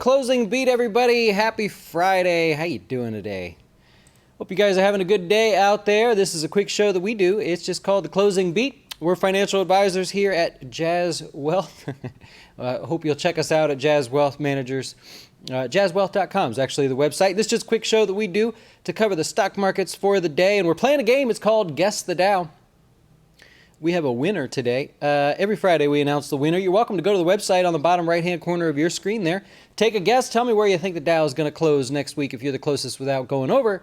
Closing Beat, everybody. Happy Friday. How you doing today? Hope you guys are having a good day out there. This is a quick show that we do. It's just called The Closing Beat. We're financial advisors here at Jazz Wealth. Hope you'll check us out at Jazz Wealth Managers. JazzWealth.com is actually the website. This is just a quick show that we do to cover the stock markets for the day. And we're playing a game. It's called Guess the Dow. We have a winner today. Every Friday we announce the winner. You're welcome to go to the website on the bottom right-hand corner of your screen there. Take a guess. Tell me where you think the Dow is going to close next week if you're the closest without going over,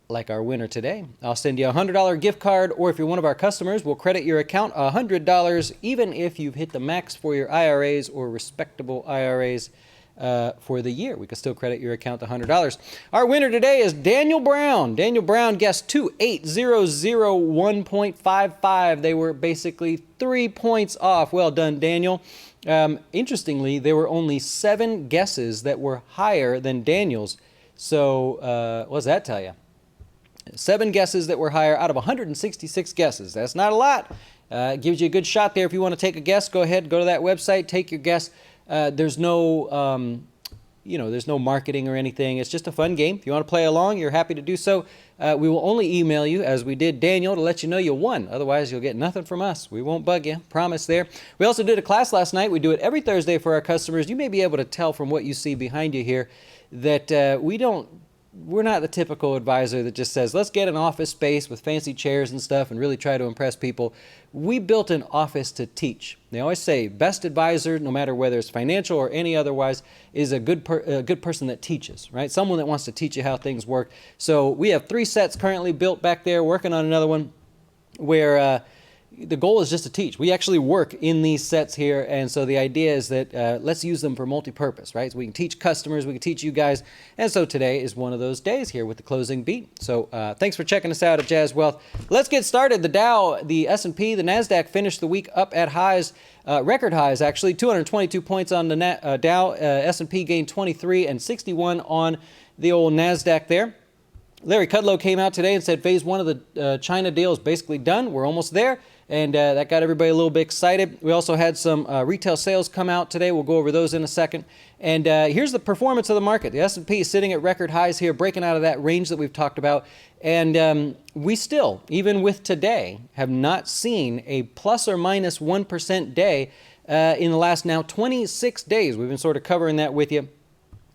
like our winner today. I'll send you a $100 gift card, or if you're one of our customers, we'll credit your account $100 even if you've hit the max for your IRAs or respectable IRAs for the year. We can still credit your account $100. Our winner today is Daniel Brown. Daniel Brown guessed 28001.55. They were basically 3 points off. Well done, Daniel. Interestingly, there were only 7 guesses that were higher than Daniel's. So what does that tell you? 7 guesses that were higher out of 166 guesses. That's not a lot. It gives you a good shot there. If you want to take a guess, go ahead, go to that website, take your guess. There's no, there's no marketing or anything. It's just a fun game. If you want to play along, you're happy to do so. We will only email you, as we did Daniel, to let you know you won. Otherwise, you'll get nothing from us. We won't bug you. Promise there. We also did a class last night. We do it every Thursday for our customers. You may be able to tell from what you see behind you here that we're not the typical advisor that just says, let's get an office space with fancy chairs and stuff and really try to impress people. We built an office to teach. They always say best advisor, no matter whether it's financial or any otherwise, is a good person that teaches, right? Someone that wants to teach you how things work. So we have 3 sets currently built back there, working on another one where the goal is just to teach. We actually work in these sets here, and so the idea is that let's use them for multi-purpose, right? So we can teach customers, we can teach you guys, and so today is one of those days here with the Closing Beat. So thanks for checking us out at Jazz Wealth. Let's get started. The Dow, the S&P, the NASDAQ finished the week up at highs, record highs actually, 222 points on the Dow, S&P gained 23 and 61 on the old NASDAQ there. Larry Kudlow came out today and said phase 1 of the China deal is basically done. We're almost there. And that got everybody a little bit excited. We also had some retail sales come out today. We'll go over those in a second. And here's the performance of the market. The S&P is sitting at record highs here, breaking out of that range that we've talked about. And we still, even with today, have not seen a plus or minus 1% day in the last now 26 days. We've been sort of covering that with you.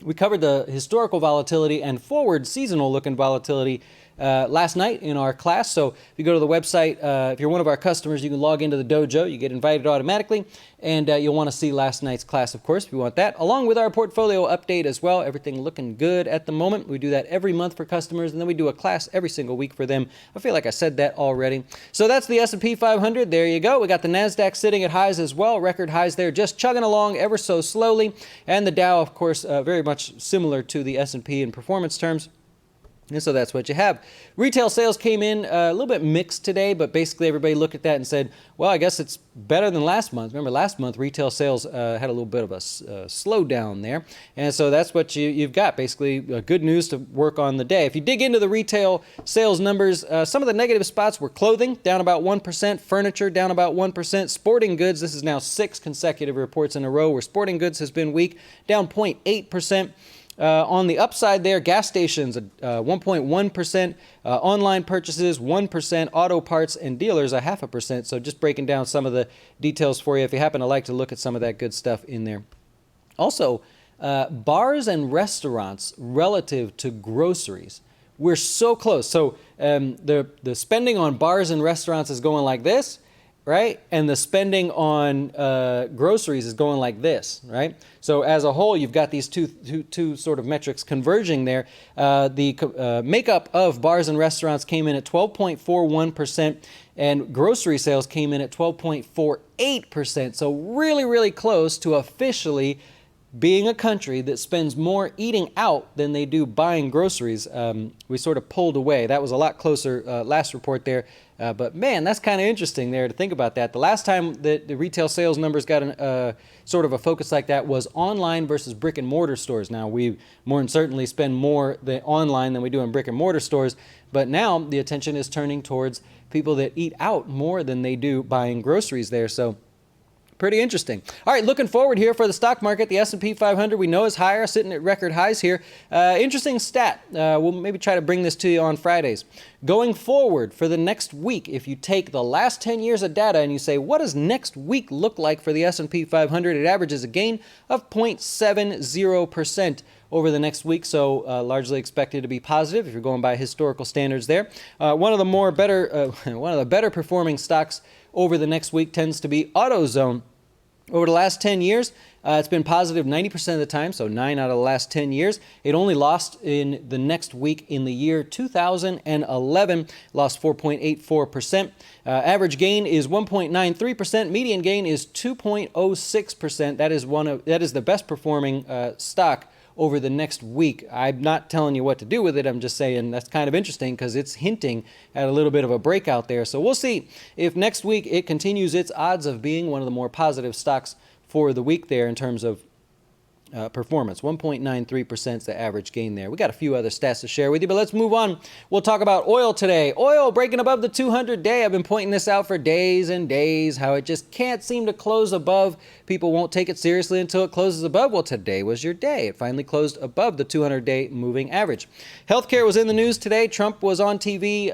We covered the historical volatility and forward seasonal looking volatility last night in our class. So if you go to the website, if you're one of our customers, you can log into the dojo. You get invited automatically, and you'll want to see last night's class, of course, if you want that, along with our portfolio update as well. Everything looking good at the moment. We do that every month for customers, and then we do a class every single week for them. I feel like I said that already. So that's the S&P 500. There you go. We got the NASDAQ sitting at highs as well, record highs there, just chugging along ever so slowly. And the Dow, of course, very much similar to the S&P in performance terms. And so that's what you have. Retail sales came in a little bit mixed today, but basically everybody looked at that and said, well, I guess it's better than last month. Remember, last month retail sales had a little bit of a slowdown there. And so that's what you've got, basically good news to work on the day. If you dig into the retail sales numbers, some of the negative spots were clothing, down about 1%, furniture, down about 1%, sporting goods. This is now 6 consecutive reports in a row where sporting goods has been weak, down 0.8%. On the upside there, gas stations, 1.1%, online purchases, 1%, auto parts and dealers, 0.5%. So just breaking down some of the details for you if you happen to like to look at some of that good stuff in there. Also, bars and restaurants relative to groceries. We're so close. So the spending on bars and restaurants is going like this, right? And the spending on groceries is going like this, right? So as a whole, you've got these two sort of metrics converging there. The makeup of bars and restaurants came in at 12.41%, and grocery sales came in at 12.48%. So really, really close to officially being a country that spends more eating out than they do buying groceries. We sort of pulled away. That was a lot closer last report there. But man, that's kind of interesting there to think about that. The last time that the retail sales numbers got sort of a focus like that was online versus brick and mortar stores. Now, we more than certainly spend more online than we do in brick and mortar stores. But now the attention is turning towards people that eat out more than they do buying groceries there. So Pretty interesting. All right, looking forward here for the stock market. The S&P 500 we know is higher, sitting at record highs here. Interesting stat. We'll maybe try to bring this to you on Fridays. Going forward for the next week, if you take the last 10 years of data and you say, what does next week look like for the S&P 500? It averages a gain of 0.70% over the next week, so largely expected to be positive if you're going by historical standards there. One of the better performing stocks over the next week tends to be AutoZone. Over the last 10 years, it's been positive 90% of the time, so 9 out of the last 10 years. It only lost in the next week in the year 2011, lost 4.84%. Average gain is 1.93%. Median gain is 2.06%. That is the best performing stock over the next week. I'm not telling you what to do with it. I'm just saying that's kind of interesting because it's hinting at a little bit of a breakout there. So we'll see if next week it continues its odds of being one of the more positive stocks for the week there in terms of performance. 1.93% is the average gain there. We got a few other stats to share with you, but let's move on. We'll talk about oil today. Oil breaking above the 200-day. I've been pointing this out for days and days, how it just can't seem to close above. People won't take it seriously until it closes above. Well, today was your day. It finally closed above the 200-day moving average. Healthcare was in the news today. Trump was on TV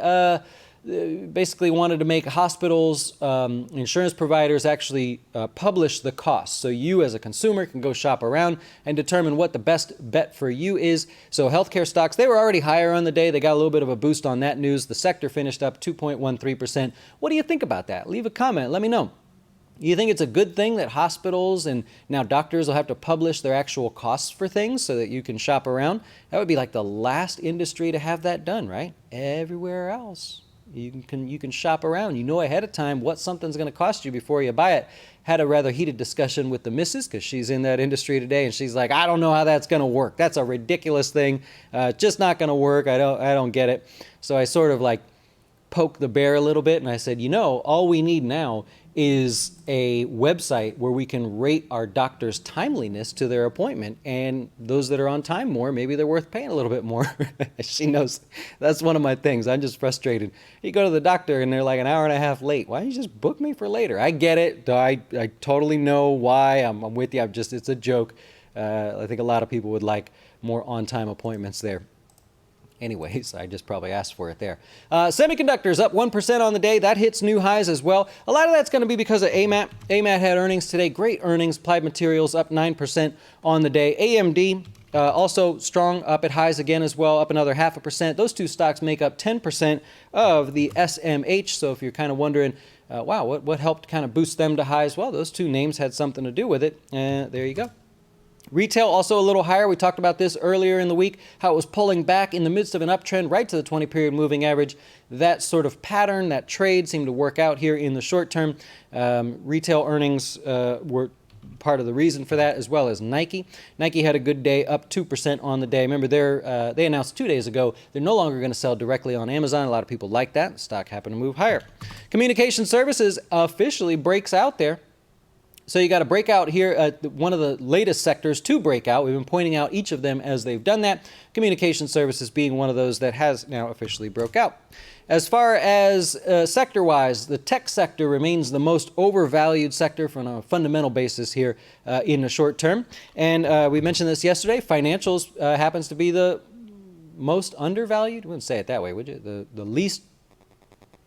basically wanted to make hospitals, insurance providers actually publish the costs. So you as a consumer can go shop around and determine what the best bet for you is. So healthcare stocks, they were already higher on the day. They got a little bit of a boost on that news. The sector finished up 2.13%. What do you think about that? Leave a comment. Let me know. You think it's a good thing that hospitals and now doctors will have to publish their actual costs for things so that you can shop around? That would be like the last industry to have that done, right? Everywhere else, you can shop around. You know ahead of time what something's going to cost you before you buy it. Had a rather heated discussion with the missus because she's in that industry today, and she's like, I don't know how that's going to work. That's a ridiculous thing. Just not going to work. I don't get it. So I sort of like poked the bear a little bit, and I said, all we need now is a website where we can rate our doctor's timeliness to their appointment, and those that are on time more, maybe they're worth paying a little bit more. She knows that's one of my things. I'm just frustrated. You go to the doctor and they're like an hour and a half late. Why don't you just book me for later? I get it. I totally know why. I'm with you. It's a joke. I think a lot of people would like more on-time appointments there. Anyways, I just probably asked for it there. Semiconductors up 1% on the day. That hits new highs as well. A lot of that's going to be because of AMAT. AMAT had earnings today. Great earnings. Applied Materials up 9% on the day. AMD also strong, up at highs again as well, up another 0.5%. Those two stocks make up 10% of the SMH. So if you're kind of wondering, wow, what helped kind of boost them to highs? Well, those two names had something to do with it. There you go. Retail also a little higher. We talked about this earlier in the week, how it was pulling back in the midst of an uptrend right to the 20-period moving average. That sort of pattern, that trade seemed to work out here in the short term. Retail earnings were part of the reason for that, as well as Nike. Nike had a good day, up 2% on the day. Remember, they announced 2 days ago they're no longer going to sell directly on Amazon. A lot of people like that. The stock happened to move higher. Communication Services officially breaks out there. So you got a breakout here, one of the latest sectors to break out. We've been pointing out each of them as they've done that. Communication Services being one of those that has now officially broke out. As far as sector-wise, the tech sector remains the most overvalued sector from a fundamental basis here in the short term. And we mentioned this yesterday. Financials happens to be the most undervalued. I wouldn't say it that way, would you? The least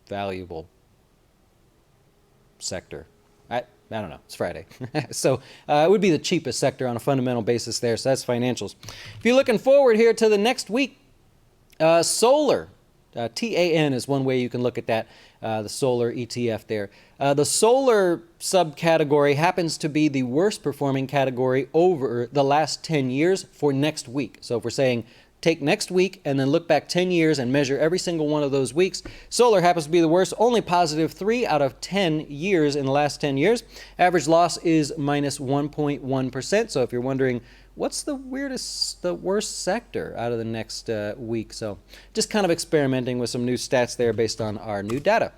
valuable sector. I don't know. It's Friday. So it would be the cheapest sector on a fundamental basis there. So that's financials. If you're looking forward here to the next week, solar, TAN is one way you can look at that, the solar ETF there. The solar subcategory happens to be the worst performing category over the last 10 years for next week. So if we're saying take next week and then look back 10 years and measure every single one of those weeks. Solar happens to be the worst, only positive 3 out of 10 years in the last 10 years. Average loss is minus 1.1%. So if you're wondering, what's the worst sector out of the next week? So just kind of experimenting with some new stats there based on our new data.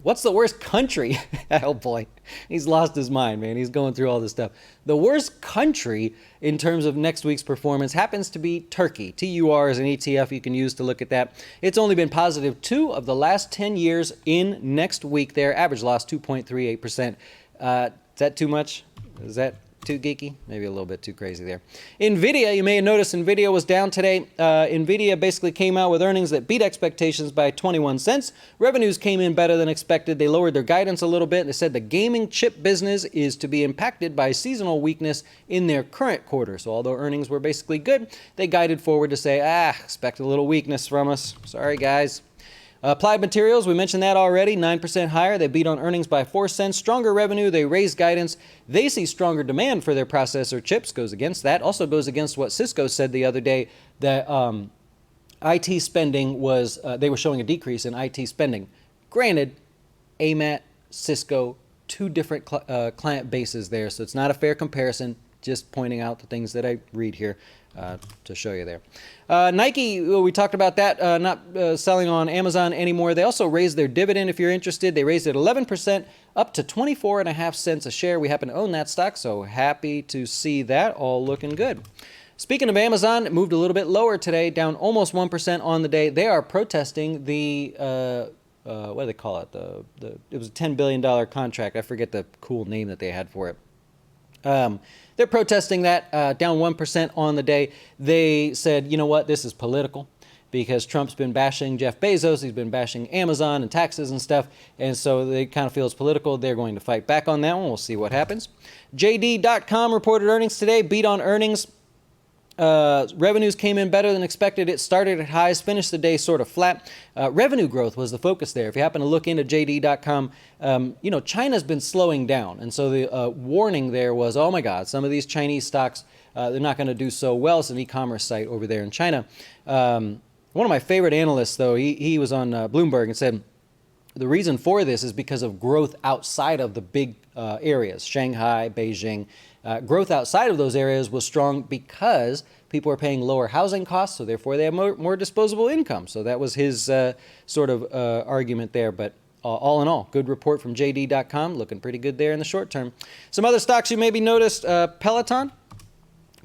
What's the worst country? Oh boy, he's lost his mind, man. He's going through all this stuff. The worst country in terms of next week's performance happens to be Turkey. TUR is an ETF you can use to look at that. It's only been positive 2 of the last 10 years in next week there. Average loss 2.38%. that too much? Is that too geeky? Maybe a little bit too crazy there. NVIDIA, you may have noticed NVIDIA was down today. NVIDIA basically came out with earnings that beat expectations by 21 cents. Revenues came in better than expected. They lowered their guidance a little bit. They said the gaming chip business is to be impacted by seasonal weakness in their current quarter. So although earnings were basically good, they guided forward to say, expect a little weakness from us. Sorry, guys. Applied Materials, we mentioned that already, 9% higher. They beat on earnings by 4 cents. Stronger revenue, they raised guidance. They see stronger demand for their processor chips, goes against that. Also goes against what Cisco said the other day, that IT spending was, they were showing a decrease in IT spending. Granted, AMAT, Cisco, two different client bases there, so it's not a fair comparison. Just pointing out the things that I read here to show you there. Nike, we talked about that, not selling on Amazon anymore. They also raised their dividend, if you're interested. They raised it 11%, up to 24.5 cents a share. We happen to own that stock, so happy to see that all looking good. Speaking of Amazon, it moved a little bit lower today, down almost 1% on the day. They are protesting the what do they call it? It was a $10 billion contract. I forget the cool name that they had for it. They're protesting that, down 1% on the day. They said, you know what, this is political, because Trump's been bashing Jeff Bezos, he's been bashing Amazon and taxes and stuff, and so they kind of feel it's political. They're going to fight back on that one. We'll see what happens. JD.com reported earnings today, beat on earnings. Revenues came in better than expected. It started at highs, finished the day sort of flat. Revenue growth was the focus there. If you happen to look into JD.com, China's been slowing down. And so the warning there was, oh my God, some of these Chinese stocks, they're not going to do so well. It's an e-commerce site over there in China. One of my favorite analysts, though, he was on Bloomberg and said, the reason for this is because of growth outside of the big areas, Shanghai, Beijing. Growth outside of those areas was strong because people are paying lower housing costs, so therefore they have more disposable income. So that was his sort of argument there. But all in all, good report from JD.com, looking pretty good there in the short term. Some other stocks you maybe noticed, Peloton.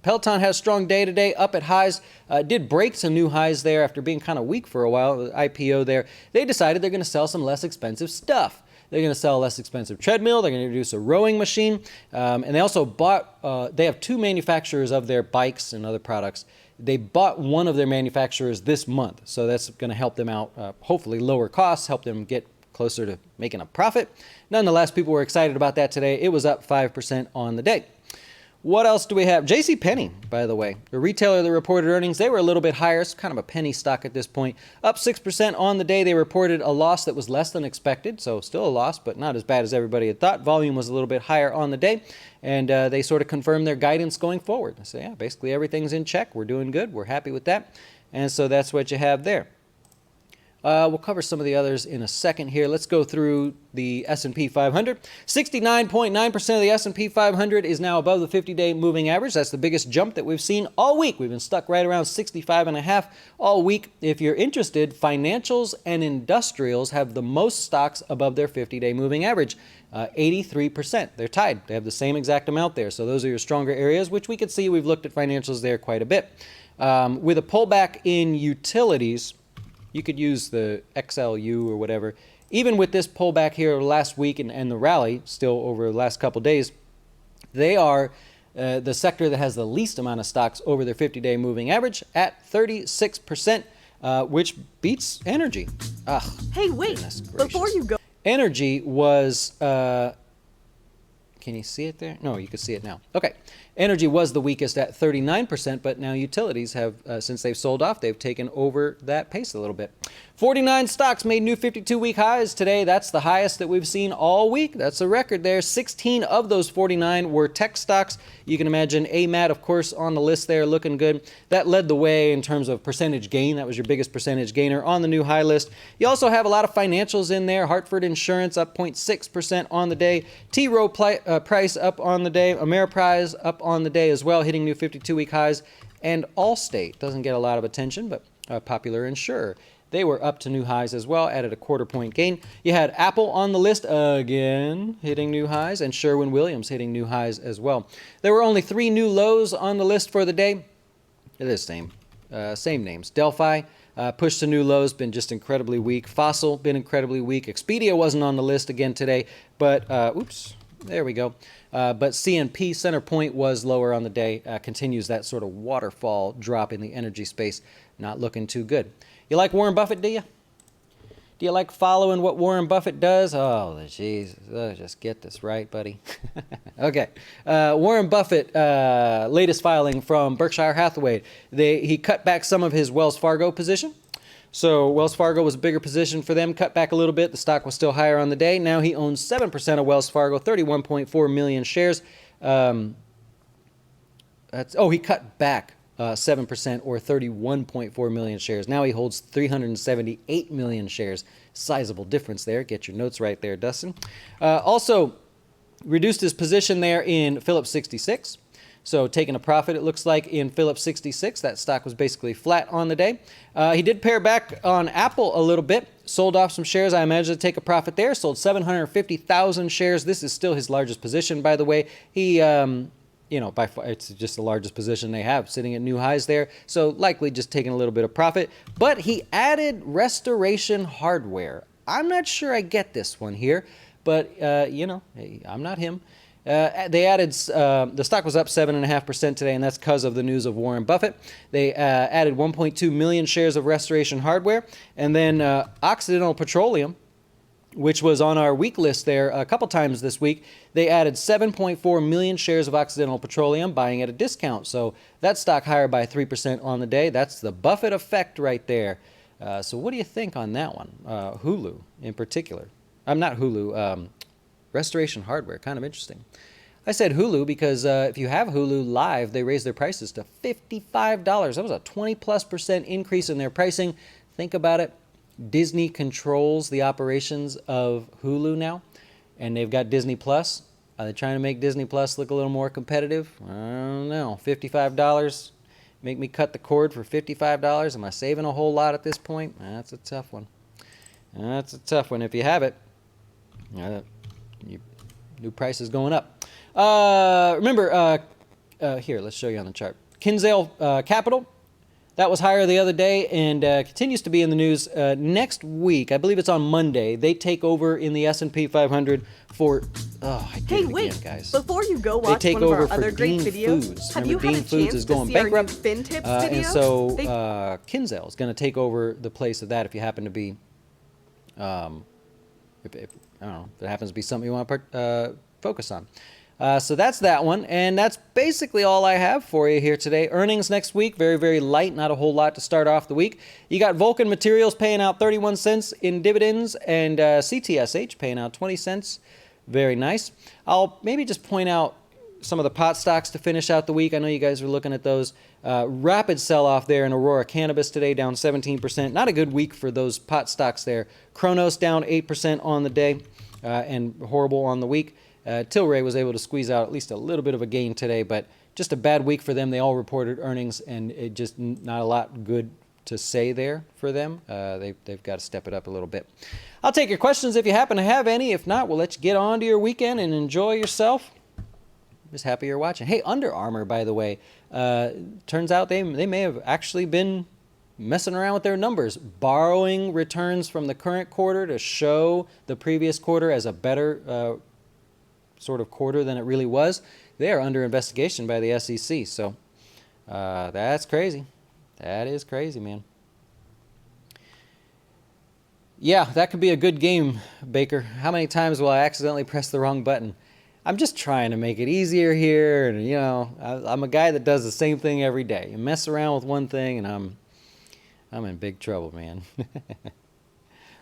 Peloton had a strong day today, up at highs. Did break some new highs there after being kind of weak for a while, the IPO there. They decided they're going to sell some less expensive stuff. They're going to sell a less expensive treadmill. They're going to introduce a rowing machine. And they also bought, they have two manufacturers of their bikes and other products. They bought one of their manufacturers this month. So that's going to help them out, hopefully lower costs, help them get closer to making a profit. Nonetheless, people were excited about that today. It was up 5% on the day. What else do we have? JCPenney, by the way, the retailer that reported earnings, they were a little bit higher. It's kind of a penny stock at this point. Up 6% on the day. They reported a loss that was less than expected, so still a loss, but not as bad as everybody had thought. Volume was a little bit higher on the day, and they sort of confirmed their guidance going forward. So yeah, basically everything's in check. We're doing good. We're happy with that. And so that's what you have there. We'll cover some of the others in a second here. Let's go through the S&P 500. 69.9% of the S&P 500 is now above the 50-day moving average. That's the biggest jump that we've seen all week. We've been stuck right around 65.5 all week. If you're interested, financials and industrials have the most stocks above their 50-day moving average. 83%. They're tied. They have the same exact amount there. So those are your stronger areas, which we could see. We've looked at financials there quite a bit. With a pullback in utilities, you could use the XLU or whatever. Even with this pullback here last week and the rally still over the last couple days, they are the sector that has the least amount of stocks over their 50-day moving average at 36%, which beats energy. Hey, wait, before you go. Energy was, can you see it there? No, you can see it now. Okay. Energy was the weakest at 39%, but now utilities have, since they've sold off, they've taken over that pace a little bit. 49 stocks made new 52-week highs today. That's the highest that we've seen all week. That's a record there. 16 of those 49 were tech stocks. You can imagine AMAT, of course, on the list there, looking good. That led the way in terms of percentage gain. That was your biggest percentage gainer on the new high list. You also have a lot of financials in there. Hartford Insurance up 0.6% on the day. T. Rowe Price up on the day. Ameriprise up on the day as well, hitting new 52-week highs. And Allstate doesn't get a lot of attention, but a popular insurer. They were up to new highs as well, added a quarter-point gain. You had Apple on the list again, hitting new highs, and Sherwin-Williams hitting new highs as well. There were only 3 new lows on the list for the day. It is same names. Delphi pushed to new lows, been just incredibly weak. Fossil, been incredibly weak. Expedia wasn't on the list again today, but, There we go. But CNP, Centerpoint, was lower on the day. Continues that sort of waterfall drop in the energy space. Not looking too good. You like Warren Buffett, do you? Do you like following what Warren Buffett does? Oh, Jesus. Just get this right, buddy. Okay. Warren Buffett, latest filing from Berkshire Hathaway. He cut back some of his Wells Fargo position. So Wells Fargo was a bigger position for them, cut back a little bit. The stock was still higher on the day. Now he owns 7% of Wells Fargo, 31.4 million shares. He cut back 7% or 31.4 million shares. Now he holds 378 million shares. Sizable difference there. Get your notes right there, Dustin. Also reduced his position there in Phillips 66. So taking a profit, it looks like, in Phillips 66. That stock was basically flat on the day. He did pare back on Apple a little bit. Sold off some shares, I imagine, to take a profit there. Sold 750,000 shares. This is still his largest position, by the way. He, by far, it's just the largest position they have, sitting at new highs there. So likely just taking a little bit of profit. But he added Restoration Hardware. I'm not sure I get this one here, but, hey, I'm not him. They added, the stock was up 7.5% today, and that's because of the news of Warren Buffett. They added 1.2 million shares of Restoration Hardware. And then Occidental Petroleum, which was on our week list there a couple times this week, they added 7.4 million shares of Occidental Petroleum, buying at a discount. So that stock higher by 3% on the day. That's the Buffett effect right there. So what do you think on that one? Hulu in particular. I'm not Hulu. Restoration Hardware, kind of interesting. I said Hulu because if you have Hulu Live, they raised their prices to $55. That was a 20+% increase in their pricing. Think about it. Disney controls the operations of Hulu now, and they've got Disney Plus. Are they trying to make Disney Plus look a little more competitive? I don't know. $55. Make me cut the cord for $55? Am I saving a whole lot at this point? That's a tough one. That's a tough one. If you have it, new price is going up. Remember, here, let's show you on the chart. Kinsale Capital, that was higher the other day and continues to be in the news. Next week, I believe it's on Monday, they take over in the S&P 500 for, Hey, wait, guys. Before you go watch one of our other great videos, have you had a chance to see our new FinTips video? And so Kinsale is going to take over the place of that if you happen to be, I don't know, if it happens to be something you want to focus on. So that's that one, and that's basically all I have for you here today. Earnings next week, very, very light, not a whole lot to start off the week. You got Vulcan Materials paying out 31 cents in dividends, and CTSH paying out 20 cents. Very nice. I'll maybe just point out some of the pot stocks to finish out the week. I know you guys are looking at those. Rapid sell-off there in Aurora Cannabis today, down 17%. Not a good week for those pot stocks there. Kronos down 8% on the day, and horrible on the week. Tilray was able to squeeze out at least a little bit of a gain today, but just a bad week for them. They all reported earnings, and it just not a lot good to say there for them. They've got to step it up a little bit. I'll take your questions if you happen to have any. If not, we'll let you get on to your weekend and enjoy yourself. Just happy you're watching. Hey, Under Armour, by the way, turns out they may have actually been messing around with their numbers, borrowing returns from the current quarter to show the previous quarter as a better sort of quarter than it really was. They are under investigation by the SEC. So that's crazy. That is crazy, man. Yeah, that could be a good game, Baker. How many times will I accidentally press the wrong button? I'm just trying to make it easier here. And, I'm a guy that does the same thing every day. You mess around with one thing, and I'm in big trouble, man.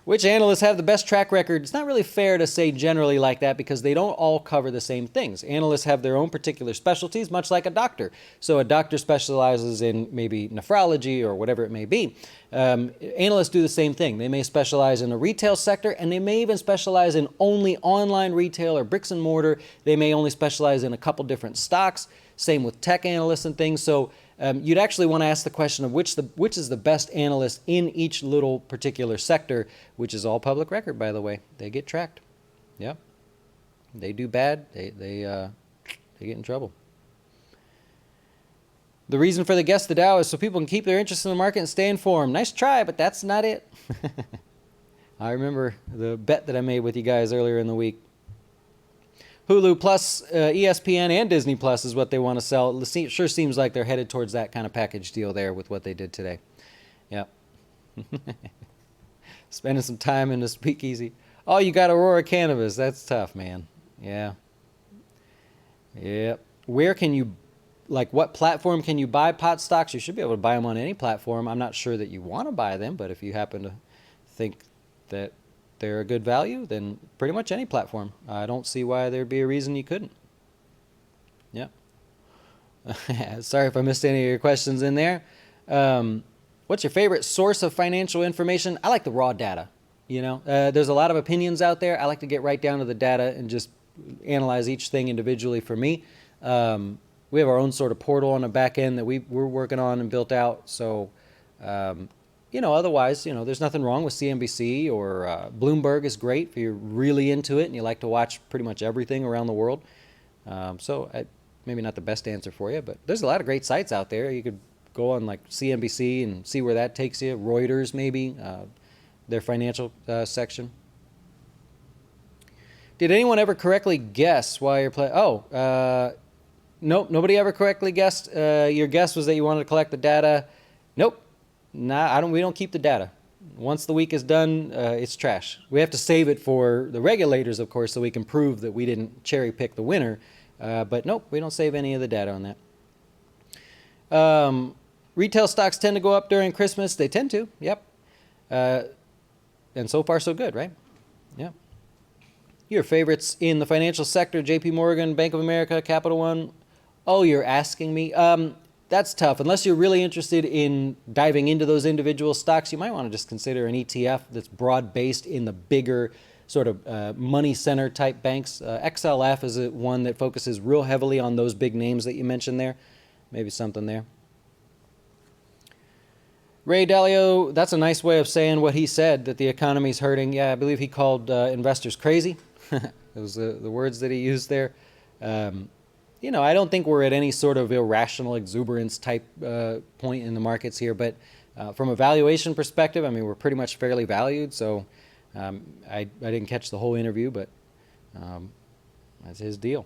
Which analysts have the best track record? It's not really fair to say generally like that because they don't all cover the same things. Analysts have their own particular specialties, much like a doctor. So a doctor specializes in maybe nephrology or whatever it may be. Analysts do the same thing. They may specialize in the retail sector, and they may even specialize in only online retail or bricks and mortar. They may only specialize in a couple different stocks. Same with tech analysts and things. So you'd actually want to ask the question of which is the best analyst in each little particular sector, which is all public record, by the way. They get tracked. Yeah. They do bad. They get in trouble. The reason for the Guess the Dow is so people can keep their interest in the market and stay informed. Nice try, but that's not it. I remember the bet that I made with you guys earlier in the week. Hulu Plus, ESPN, and Disney Plus is what they want to sell. It sure seems like they're headed towards that kind of package deal there with what they did today. Yep. Spending some time in the speakeasy. Oh, you got Aurora Cannabis. That's tough, man. Yeah. Yep. Where can you, like, what platform can you buy pot stocks? You should be able to buy them on any platform. I'm not sure that you want to buy them, but if you happen to think that they're a good value, then pretty much any platform. I don't see why there'd be a reason you couldn't. Yeah. Sorry if I missed any of your questions in there. What's your favorite source of financial information? I like the raw data. You know, there's a lot of opinions out there. I like to get right down to the data and just analyze each thing individually for me. We have our own sort of portal on the back end that we're working on and built out. So, you know, otherwise, you know, there's nothing wrong with CNBC or Bloomberg is great if you're really into it and you like to watch pretty much everything around the world. Maybe not the best answer for you, but there's a lot of great sites out there. You could go on like CNBC and see where that takes you. Reuters, maybe, their financial section. Did anyone ever correctly guess why you're playing? Nope, nobody ever correctly guessed. Your guess was that you wanted to collect the data. Nope. Nah, we don't keep the data. Once the week is done, it's trash. We have to save it for the regulators, of course, so we can prove that we didn't cherry pick the winner. But nope, we don't save any of the data on that. Retail stocks tend to go up during Christmas. They tend to, yep. And so far, so good, right? Yep. Your favorites in the financial sector, JP Morgan, Bank of America, Capital One. Oh, you're asking me? That's tough. Unless you're really interested in diving into those individual stocks, you might want to just consider an ETF that's broad-based in the bigger sort of money center type banks. XLF is one that focuses real heavily on those big names that you mentioned there. Maybe something there. Ray Dalio, that's a nice way of saying what he said, that the economy's hurting. Yeah, I believe he called investors crazy. Those are the words that he used there. You know, I don't think we're at any sort of irrational exuberance type point in the markets here, but from a valuation perspective, I mean, we're pretty much fairly valued, so I didn't catch the whole interview, but that's his deal.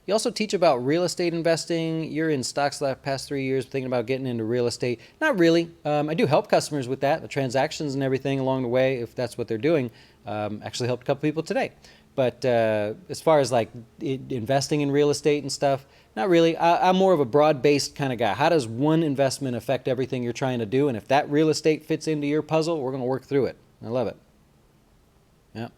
You also teach about real estate investing. You're in stocks the past 3 years thinking about getting into real estate. Not really. I do help customers with that, the transactions and everything along the way, if that's what they're doing. Actually helped a couple people today. But as far as like investing in real estate and stuff, not really. I'm more of a broad-based kind of guy. How does one investment affect everything you're trying to do? And if that real estate fits into your puzzle, we're going to work through it. I love it. Yeah.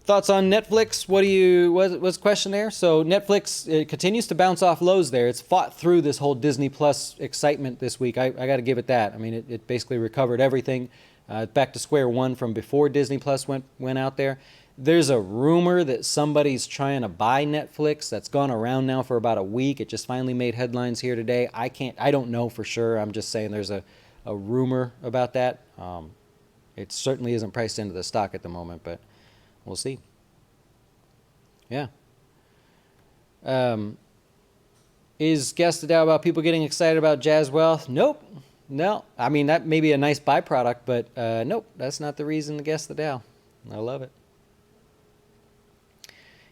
Thoughts on Netflix? What's the question there? So Netflix, it continues to bounce off lows there. It's fought through this whole Disney Plus excitement this week. I got to give it that. I mean, it basically recovered everything. Back to square one from before Disney Plus went out there. There's a rumor that somebody's trying to buy Netflix. That's gone around now for about a week. It just finally made headlines here today. I don't know for sure. I'm just saying there's a rumor about that. It certainly isn't priced into the stock at the moment, but we'll see. Yeah. Is Guess the Dow about people getting excited about Jazz Wealth? Nope. No. I mean, that may be a nice byproduct, but nope. That's not the reason to Guess the Dow. I love it.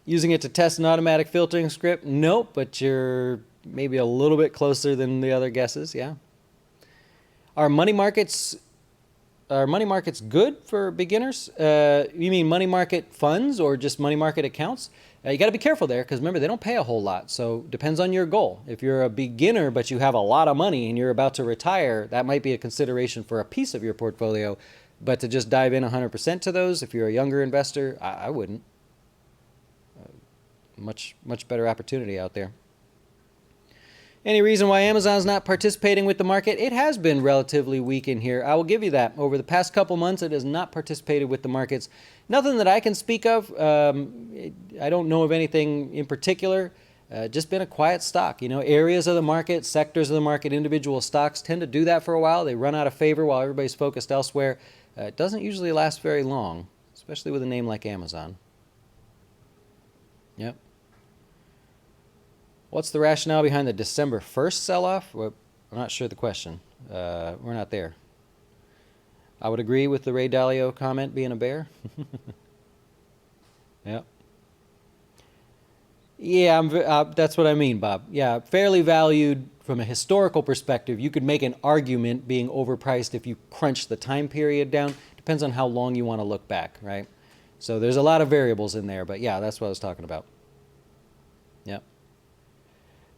Using it to test an automatic filtering script? Nope, but you're maybe a little bit closer than the other guesses, yeah. Are money markets good for beginners? You mean money market funds or just money market accounts? You got to be careful there because remember, they don't pay a whole lot. So depends on your goal. If you're a beginner but you have a lot of money and you're about to retire, that might be a consideration for a piece of your portfolio. But to just dive in 100% to those, if you're a younger investor, I wouldn't. Much better opportunity out there. Any reason why Amazon's not participating with the market? It has been relatively weak in here. I will give you that. Over the past couple months, it has not participated with the markets. Nothing that I can speak of. I don't know of anything in particular. Just been a quiet stock. You know, areas of the market, sectors of the market, individual stocks tend to do that for a while. They run out of favor while everybody's focused elsewhere. It doesn't usually last very long, especially with a name like Amazon. Yep. What's the rationale behind the December 1st sell-off? Well, I'm not sure the question. We're not there. I would agree with the Ray Dalio comment being a bear. Yeah. Yeah, that's what I mean, Bob. Yeah, fairly valued from a historical perspective. You could make an argument being overpriced if you crunch the time period down. Depends on how long you want to look back, right? So there's a lot of variables in there, but yeah, that's what I was talking about. Yeah.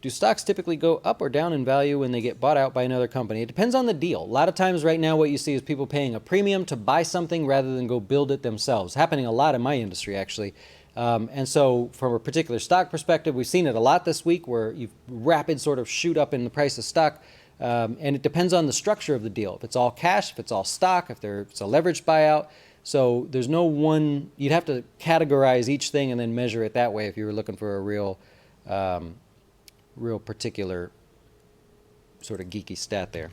Do stocks typically go up or down in value when they get bought out by another company? It depends on the deal. A lot of times right now what you see is people paying a premium to buy something rather than go build it themselves. Happening a lot in my industry, actually. And so from a particular stock perspective, we've seen it a lot this week where you rapid sort of shoot up in the price of stock. And it depends on the structure of the deal. If it's all cash, if it's all stock, if it's a leveraged buyout. So there's no one, you'd have to categorize each thing and then measure it that way if you were looking for a real particular sort of geeky stat there.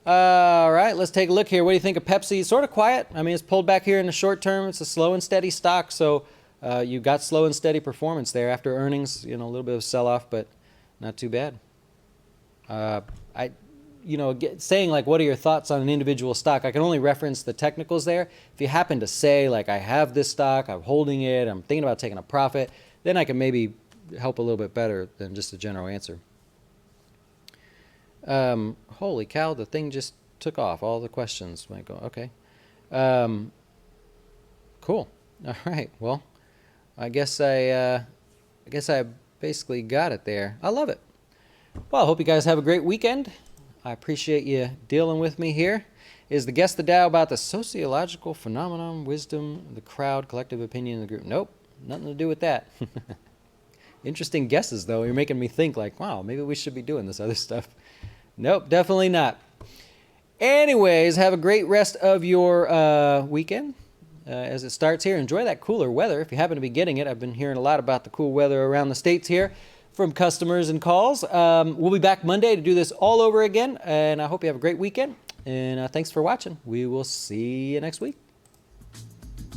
All right, let's take a look here. What do you think of Pepsi? Sort of quiet. I mean, it's pulled back here in the short term. It's a slow and steady stock, so you got slow and steady performance there after earnings. You know, a little bit of sell-off, but not too bad. Saying like, what are your thoughts on an individual stock? I can only reference the technicals there. If you happen to say like, I have this stock, I'm holding it, I'm thinking about taking a profit, then I can maybe help a little bit better than just a general answer. Holy cow, the thing just took off. All the questions might go, okay. Cool. All right. Well, I guess I basically got it there. I love it. Well, I hope you guys have a great weekend. I appreciate you dealing with me here. Is the Guess the Dow about the sociological phenomenon, wisdom, the crowd, collective opinion of the group? Nope, nothing to do with that. Interesting guesses, though. You're making me think like, wow, maybe we should be doing this other stuff. Nope, definitely not. Anyways, have a great rest of your weekend as it starts here. Enjoy that cooler weather if you happen to be getting it. I've been hearing a lot about the cool weather around the States here from customers and calls. We'll be back Monday to do this all over again, and I hope you have a great weekend. And thanks for watching. We will see you next week.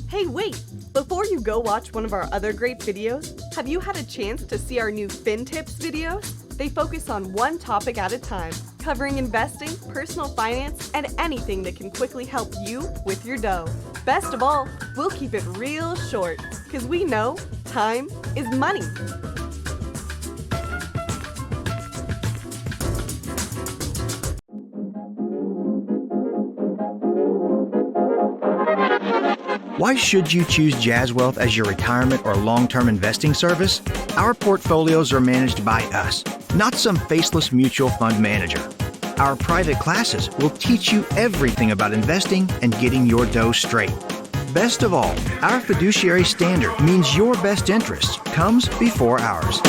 Hey, wait! Before you go watch one of our other great videos, have you had a chance to see our new FinTips videos? They focus on one topic at a time, covering investing, personal finance, and anything that can quickly help you with your dough. Best of all, we'll keep it real short, because we know time is money. Why should you choose Jazz Wealth as your retirement or long-term investing service? Our portfolios are managed by us, not some faceless mutual fund manager. Our private classes will teach you everything about investing and getting your dough straight. Best of all, our fiduciary standard means your best interest comes before ours.